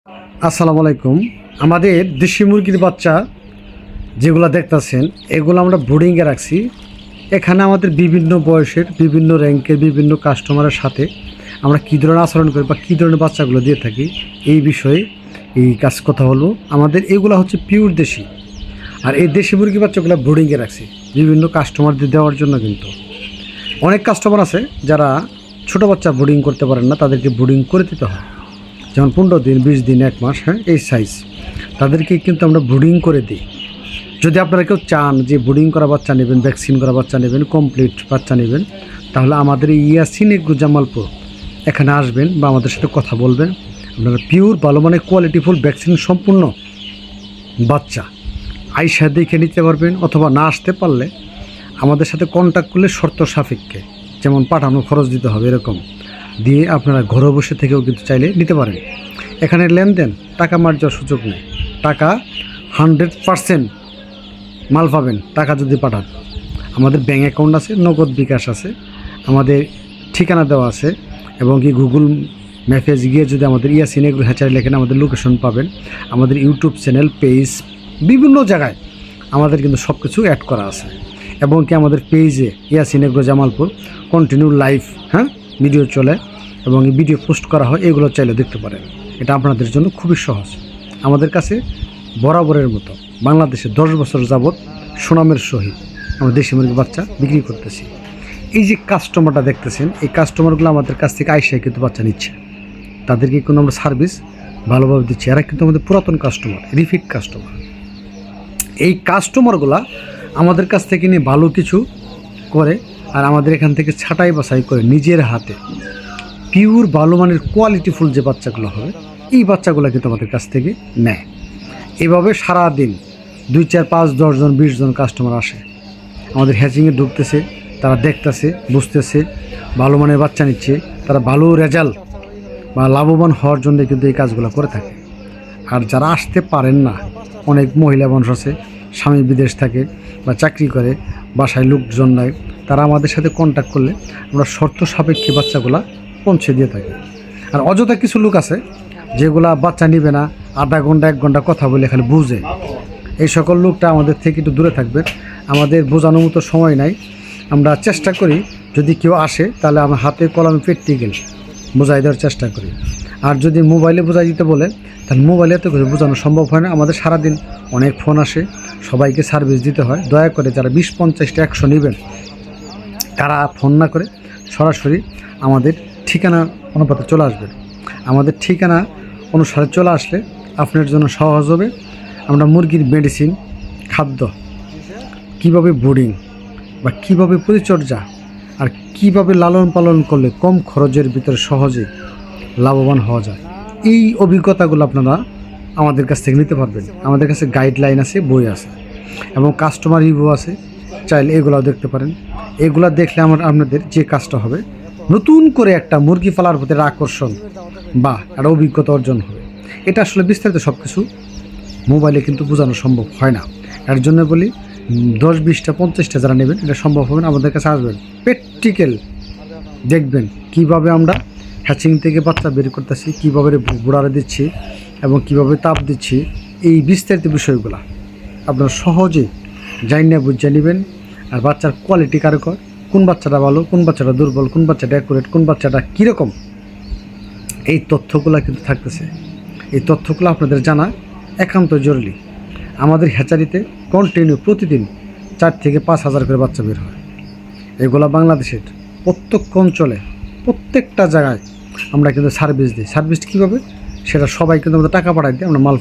আসসালামু আলাইকুম। আমাদের দেশি মুরগির বাচ্চা যেগুলো দেখতেছেন এগুলো আমরা ব্রুডিংয়ে রাখছি। এখানে আমাদের বিভিন্ন বয়সের বিভিন্ন র্যাঙ্কের বিভিন্ন কাস্টমারের সাথে আমরা কী ধরনের আচরণ করি বা কী ধরনের বাচ্চাগুলো দিয়ে থাকি এই বিষয়ে এই কথা হলো। আমাদের এগুলো হচ্ছে পিওর দেশি, আর এই দেশি মুরগি বাচ্চাগুলো ব্রুডিংয়ে রাখছি বিভিন্ন কাস্টমারদের দেওয়ার জন্য। কিন্তু অনেক কাস্টমার আছে যারা ছোটো বাচ্চা ব্রুডিং করতে পারেন না, তাদেরকে ব্রুডিং করে দিতে হয়, যেমন 15 দিন, 20 দিন, 1 মাস, এই সাইজ তাদেরকে কিন্তু আমরা ব্রুডিং করে দিই। যদি আপনারা কেউ চান যে ব্রুডিং করা বাচ্চা নেবেন, ভ্যাকসিন করা বাচ্চা নেবেন, কমপ্লিট বাচ্চা নেবেন, তাহলে আমাদের এই ইয়াসিন এগ্রো জামালপুর এখানে আসবেন বা আমাদের সাথে কথা বলবেন। আপনারা পিওর ভালো মানে কোয়ালিটিফুল ভ্যাকসিন সম্পূর্ণ বাচ্চা আইসা দেখে নিতে পারবেন, অথবা না আসতে পারলে আমাদের সাথে কন্ট্যাক্ট করলে শর্ত সাপেক্ষে, যেমন পাঠানো খরচ দিতে হবে এরকম দিয়ে আপনারা ঘরে বসে থেকেও কিন্তু চাইলে নিতে পারেন। এখানে লেনদেন টাকা মার যাওয়ার সুযোগ নেই, টাকা 100% মাল পাবেন টাকা যদি পাঠান। আমাদের ব্যাঙ্ক অ্যাকাউন্ট আছে, নগদ বিকাশ আছে, আমাদের ঠিকানা দেওয়া আছে, এবং কি গুগল ম্যাপে গিয়ে যদি আমাদের ইয়াসিন এগ্রো হ্যাচারি লেখেন আমাদের লোকেশন পাবেন। আমাদের ইউটিউব চ্যানেল, পেজ, বিভিন্ন জায়গায় আমাদের কিন্তু সব কিছু অ্যাড করা আছে, এবং কি আমাদের পেজে Yasin agro Jamalpur continue live video চলে এবং ভিডিও পোস্ট করা হয়, এগুলো চাইলে দেখতে পারেন। এটা আপনাদের জন্য খুবই সহজ। আমাদের কাছে বরাবরের মতো বাংলাদেশে 10 বছর যাবৎ সুনামের সহিত আমরা দেশি মুরগির বাচ্চা বিক্রি করতেছি। এই যে কাস্টমারটা দেখতেছেন, এই কাস্টমারগুলো আমাদের কাছ থেকে আইসায় কিন্তু বাচ্চা নিচ্ছে, তাদেরকে কিন্তু আমরা সার্ভিস ভালোভাবে দিচ্ছি। এরা কিন্তু আমাদের পুরাতন কাস্টমার, রিপিট কাস্টমার। এই কাস্টমারগুলা আমাদের কাছ থেকে নিয়ে ভালো কিছু করে, আর আমাদের এখান থেকে ছাঁটাই বাছাই করে নিজের হাতে পিওর ভালো মানের কোয়ালিটিফুল যে বাচ্চাগুলো হবে, এই বাচ্চাগুলো কিন্তু আমাদের কাছ থেকে নেয়। এভাবে সারাদিন 2, 4, 5, 10 জন 20 জন কাস্টমার আসে, আমাদের হ্যাচিংয়ে ঢুকতেছে, তারা দেখতেছে, বুঝতেছে, ভালো মানের বাচ্চা নিচ্ছে, তারা ভালো রেজাল্ট বা লাভবান হওয়ার জন্য কিন্তু এই কাজগুলো করে থাকে। আর যারা আসতে পারেন না, অনেক মহিলা মানুষ আছে, স্বামী বিদেশ থাকে বা চাকরি করে, বাসায় লোকজন নাই, তারা আমাদের সাথে কন্ট্যাক্ট করলে আমরা শর্ত সাপেক্ষে বাচ্চাগুলা পৌঁছে দিয়ে থাকি। আর অযথা কিছু লোক আছে যেগুলা বাচ্চা নিবে না, আধা ঘন্টা 1 ঘন্টা কথা বলে খালি বুঝে, এই সকল লোকটা আমাদের থেকে একটু দূরে থাকবে। আমাদের বোঝানোর মতো সময় নাই। আমরা চেষ্টা করি যদি কেউ আসে তাহলে আমার হাতে কলমে প্র্যাকটিক্যাল বোঝাই দেওয়ার চেষ্টা করি। আর যদি মোবাইলে বোঝাই দিতে বলে তাহলে মোবাইলে এত কিছু বোঝানো সম্ভব হয় না। আমাদের সারাদিন অনেক ফোন আসে, সবাইকে সার্ভিস দিতে হয়। দয়া করে যারা 20, 50টা 100 নেবেন তারা ফোন না করে সরাসরি আমাদের ঠিকানা অনুপাতে চলে আসবেন। আমাদের ঠিকানা অনুসারে চলে আসলে আপনার জন্য সহজ হবে। আমরা মুরগির মেডিসিন, খাদ্য, কিভাবে ব্রুডিং বা কিভাবে পরিচর্যা আর কিভাবে লালন পালন করলে কম খরচের ভিতরে সহজে লাভবান হওয়া যায়, এই অভিজ্ঞতাগুলো আপনারা আমাদের কাছ থেকে নিতে পারবেন। আমাদের কাছে গাইডলাইন আছে, বই আছে, এবং কাস্টমার রিভিউ আছে, চাইলে এগুলাও দেখতে পারেন। এগুলা দেখলে আপনাদের যে কাজটা হবে, নতুন করে একটা মুরগি পালার প্রতি আকর্ষণ বা একটা অভিজ্ঞতা অর্জন হবে। এটা আসলে বিস্তারিত সব কিছু মোবাইলে কিন্তু বোঝানো সম্ভব হয় না। এর জন্য বলি 10, 20টা 50টা যারা নেবেন এটা সম্ভব হবে না, আমাদের কাছে আসবেন, প্র্যাকটিক্যাল দেখবেন কিভাবে আমরা হ্যাচিং থেকে বাচ্চা বের করতেছি, কীভাবে বুড়ারে দিচ্ছি এবং কিভাবে তাপ দিচ্ছি, এই বিস্তারিত বিষয়গুলো আপনারা সহজে জানিয়ে বুঝে নেবেন। আর বাচ্চার কোয়ালিটি কারকর, কোন বাচ্চাটা ভালো, কোন বাচ্চাটা দুর্বল, কোন বাচ্চাটা অ্যাকুরেট, কোন বাচ্চাটা কীরকম, এই তথ্যগুলো কিন্তু থাকতেছে। এই তথ্যগুলো আপনাদের জানা একান্ত জরুরি। আমাদের হ্যাচারিতে কন্টিনিউ প্রতিদিন 4 থেকে 5 হাজার করে বাচ্চা বের হয়। এগুলো বাংলাদেশের প্রত্যেক অঞ্চলে প্রত্যেকটা জায়গায় আমরা কিন্তু সার্ভিস দিই। সার্ভিস কীভাবে সেটা সবাই কিন্তু আমাদের টাকা পাঠাই দিই, আমরা মাল